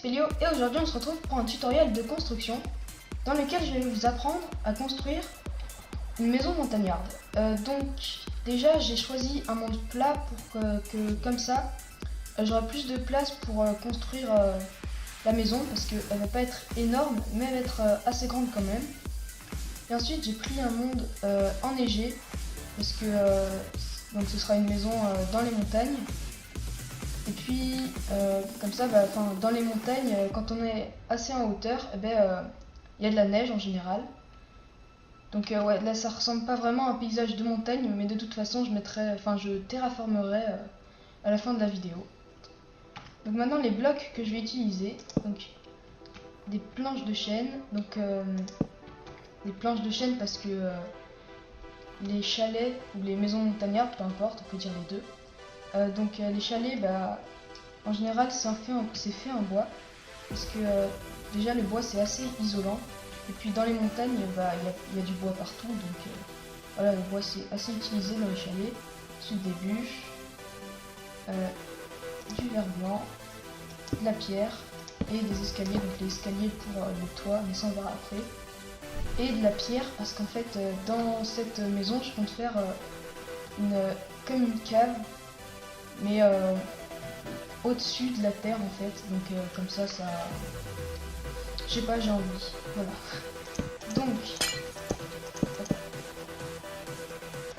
Spelio et aujourd'hui on se retrouve pour un tutoriel de construction dans lequel je vais vous apprendre à construire une maison montagnarde. Donc déjà j'ai choisi un monde plat pour que comme ça j'aurai plus de place pour construire la maison parce qu'elle va pas être énorme mais elle va être assez grande quand même. Et ensuite j'ai pris un monde enneigé parce que donc ce sera une maison dans les montagnes. Et puis comme ça, dans les montagnes, quand on est assez en hauteur, y a de la neige en général. Donc ouais, là ça ressemble pas vraiment à un paysage de montagne, mais de toute façon je terraformerai à la fin de la vidéo. Donc maintenant les blocs que je vais utiliser, donc des planches de chêne, des planches de chêne parce que les chalets ou les maisons montagnardes, peu importe, on peut dire les deux. Les chalets, en général c'est fait en bois parce que déjà le bois c'est assez isolant et puis dans les montagnes il y a du bois partout donc voilà, le bois c'est assez utilisé dans les chalets. Ensuite des bûches, du verre blanc, de la pierre et des escaliers, donc les escaliers pour le toit mais ça on verra après, et de la pierre parce qu'en fait dans cette maison je compte faire comme une cave mais au-dessus de la terre en fait, donc comme ça je sais pas, j'ai envie, voilà. Donc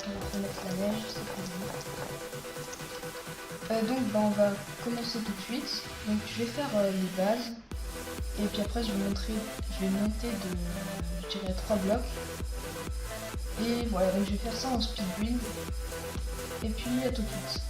on va remettre la neige, c'est pas bon. On va commencer tout de suite. Donc je vais faire les bases et puis après je vais monter de je dirais 3 blocs et voilà, donc je vais faire ça en speed build et puis à tout de suite.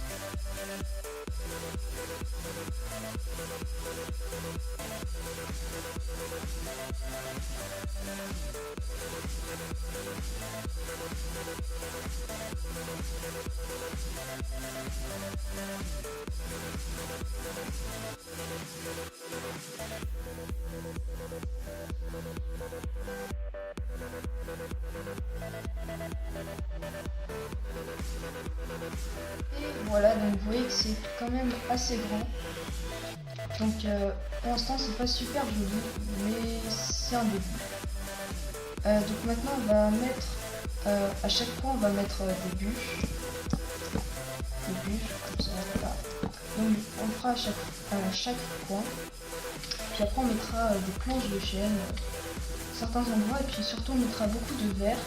Voilà, donc vous voyez que c'est quand même assez grand. Donc pour l'instant c'est pas super joli, mais c'est un début. Donc maintenant on va mettre à chaque fois on va mettre des bûches. Comme ça, voilà. Donc on le fera à chaque coin. Puis après on mettra des planches de chêne à certains endroits et puis surtout on mettra beaucoup de verre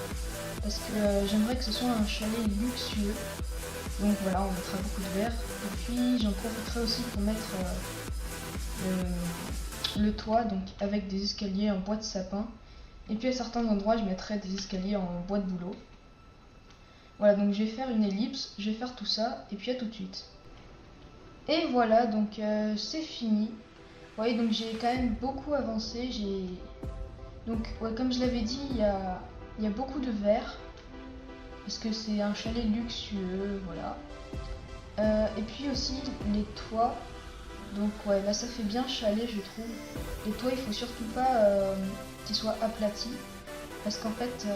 parce que j'aimerais que ce soit un chalet luxueux. Donc voilà, on mettra beaucoup de verre. Et puis j'en profiterai aussi pour mettre le toit, donc avec des escaliers en bois de sapin. Et puis à certains endroits, je mettrai des escaliers en bois de bouleau. Voilà, donc je vais faire une ellipse, je vais faire tout ça, et puis à tout de suite. Et voilà, donc c'est fini. Vous voyez, donc j'ai quand même beaucoup avancé. Donc ouais, comme je l'avais dit, il y a beaucoup de verre. Parce que c'est un chalet luxueux, voilà. Et puis aussi les toits. Donc ouais, là ça fait bien chalet je trouve. Les toits il faut surtout pas qu'ils soient aplatis. Parce qu'en fait,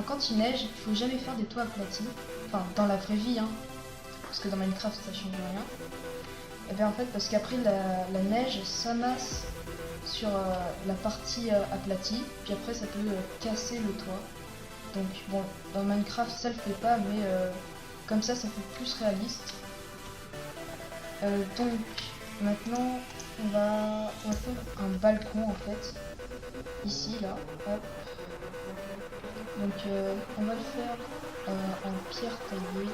quand il neige, il faut jamais faire des toits aplatis. Enfin, dans la vraie vie, hein. Parce que dans Minecraft ça change rien. Et bien en fait, parce qu'après la neige s'amasse sur la partie aplatie. Puis après ça peut casser le toit. Donc bon, dans Minecraft ça le fait pas, mais comme ça fait plus réaliste. Donc maintenant on va faire un balcon en fait, ici là, hop. Donc on va le faire en pierre taillée,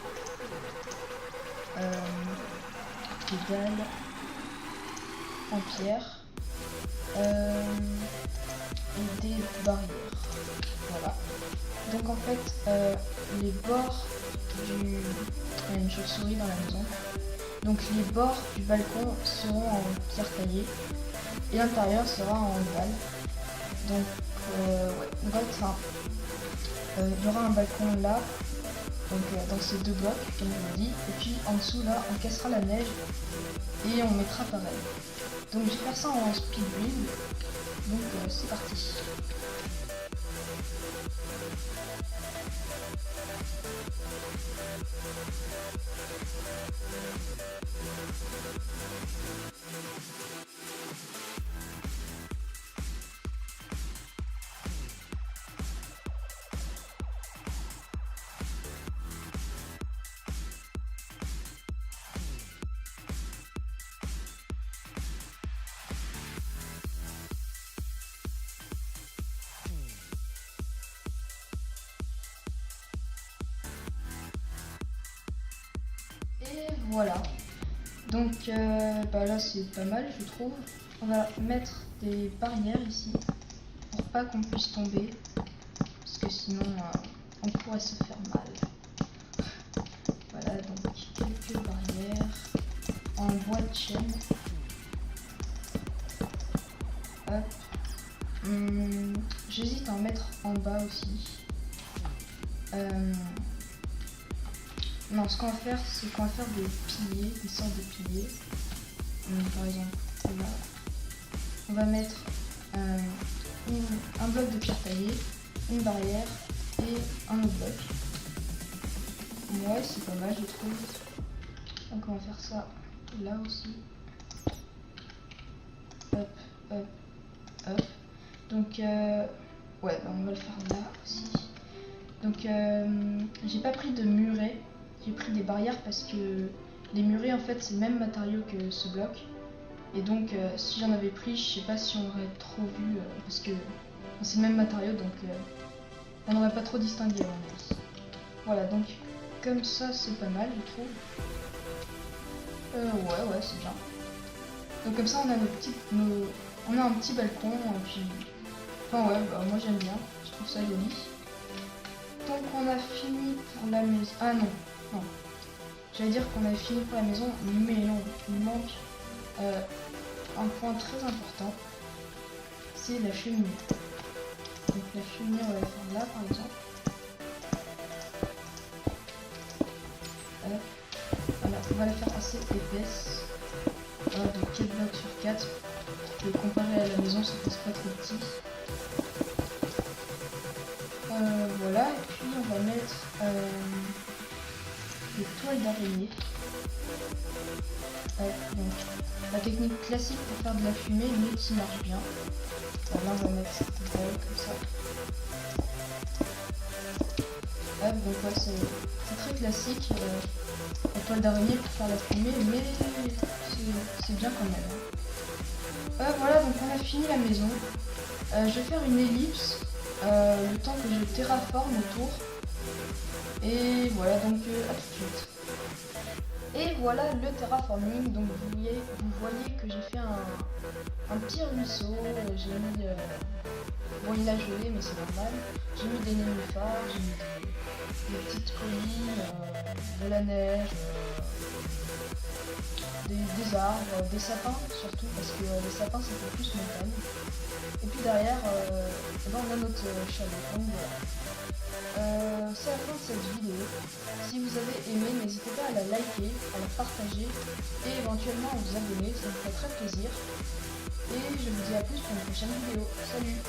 des dalles en pierre et des barrières, voilà. Donc en fait, les bords il y a une chauve-souris dans la maison. Donc les bords du balcon seront en pierre taillée et l'intérieur sera en dalle. Donc il y aura un balcon là, donc dans ces deux blocs comme je l'ai dit, et puis en dessous là on cassera la neige et on mettra pareil. Donc je vais faire ça en speed build. Donc c'est parti. Et voilà. Donc bah là c'est pas mal je trouve. On va mettre des barrières ici pour pas qu'on puisse tomber. Parce que sinon on pourrait se faire mal. Voilà donc quelques barrières en bois de chêne. Hop. J'hésite à en mettre en bas aussi. Non, ce qu'on va faire, c'est qu'on va faire des piliers, des sortes de piliers. Par exemple, on va mettre un bloc de pierre taillée, une barrière et un autre bloc. Ouais, c'est pas mal, je trouve. Donc on va faire ça là aussi. Hop, hop, hop. Donc, ouais, bah on va le faire là aussi. Donc, j'ai pas pris de muret. J'ai pris des barrières parce que les murets en fait c'est le même matériau que ce bloc et donc si j'en avais pris je sais pas si on aurait trop vu parce que c'est le même matériau donc on n'aurait pas trop distingué à mon avis. Voilà donc comme ça c'est pas mal je trouve. Ouais c'est bien. Donc comme ça on a on a un petit balcon et puis enfin ouais bah, moi j'aime bien, je trouve ça joli. Donc on a fini pour la maison. Ah non. Non. J'allais dire qu'on avait fini pour la maison, mais non, il manque un point très important, c'est la cheminée. Donc la cheminée, on va la faire là par exemple. Voilà, on va la faire assez épaisse, voilà, de 4 blocs sur 4, et comparé à la maison, ça passe pas trop petit. Voilà, et puis on va mettre des toiles d'araignée. Donc la technique classique pour faire de la fumée mais qui marche bien. Là on va mettre cette toile comme ça. Donc ouais, c'est très classique la toile d'araignée pour faire la fumée mais c'est bien quand même. Voilà donc on a fini la maison. Je vais faire une ellipse le temps que je terraforme autour. Et voilà donc à tout de suite. Et voilà le terraforming, donc vous voyez que j'ai fait un petit ruisseau, j'ai mis, bon il a gelé mais c'est normal, j'ai mis des nénuphars, j'ai mis des petites collines, de la neige, des arbres, des sapins surtout parce que les sapins c'était plus montagne. Et puis derrière on a notre chalet, donc voilà. C'est la fin de cette vidéo. Si vous avez aimé, n'hésitez pas à la liker, à la partager et éventuellement à vous abonner, ça me ferait très plaisir. Et je vous dis à plus pour une prochaine vidéo. Salut!